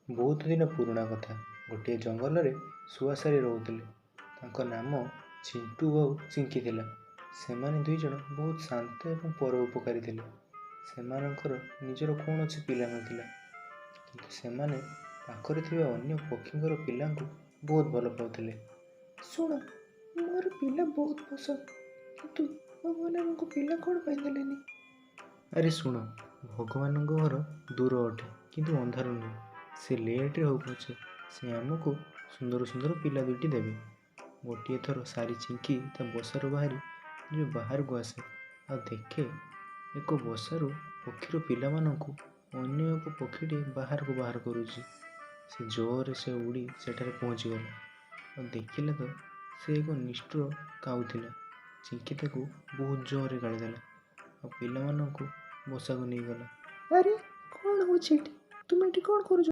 ବହୁତ ଦିନ ପୁରୁଣା କଥା। ଗୋଟିଏ ଜଙ୍ଗଲରେ ଶୁଆଶାରୀ ରହୁଥିଲେ। ତାଙ୍କ ନାମ ଚିଣ୍ଟୁ ଆଉ ଚିଙ୍କି ଥିଲା। ସେମାନେ ଦୁଇଜଣ ବହୁତ ଶାନ୍ତ ଏବଂ ପରୋପକାରୀ ଥିଲେ। ସେମାନଙ୍କର ନିଜର କୌଣସି ପିଲା ନଥିଲା, କିନ୍ତୁ ସେମାନେ ପାଖରେ ଥିବା ଅନ୍ୟ ପକ୍ଷୀଙ୍କର ପିଲାଙ୍କୁ ବହୁତ ଭଲ ପାଉଥିଲେ। ଶୁଣ, ମୋର ପିଲା ବହୁତ ପସନ୍ଦ, କିନ୍ତୁ ଭଗବାନ ଆମକୁ ପିଲା କ'ଣ ପାଇଁ ଦେଲେନି? ଆରେ ଶୁଣ, ଭଗବାନଙ୍କ ଘର ଦୂର ଅଟେ, କିନ୍ତୁ ଅନ୍ଧାର ନୁହେଁ। ସେ ଲେଟ୍ରେ ହଉ ପଛେ ସେ ଆମକୁ ସୁନ୍ଦର ସୁନ୍ଦର ପିଲା ଦୁଇଟି ଦେବେ। ଗୋଟିଏ ଥର ସାରି ଚିଙ୍କି ତା ବସାରୁ ବାହାରକୁ ଆସେ ଆଉ ଦେଖେ ଏକ ବସାରୁ ପକ୍ଷୀର ପିଲାମାନଙ୍କୁ ଅନ୍ୟ ଏକ ପକ୍ଷୀଟି ବାହାରକୁ ବାହାର କରୁଛି। ସେ ଉଡ଼ି ସେଠାରେ ପହଞ୍ଚିଗଲା ଆଉ ଦେଖିଲା ତ ସେ ଏକ ନିଷ୍ଠୁର କାଉ ଥିଲା। ଚିଙ୍କି ତାକୁ ବହୁତ ଜୋରରେ ଗାଳିଦେଲା ଆଉ ପିଲାମାନଙ୍କୁ ବସାକୁ ନେଇଗଲା। ଆରେ କ'ଣ ହେଉଛି ଏଠି? ତୁମେ ଏଠି କ'ଣ କରୁଛ?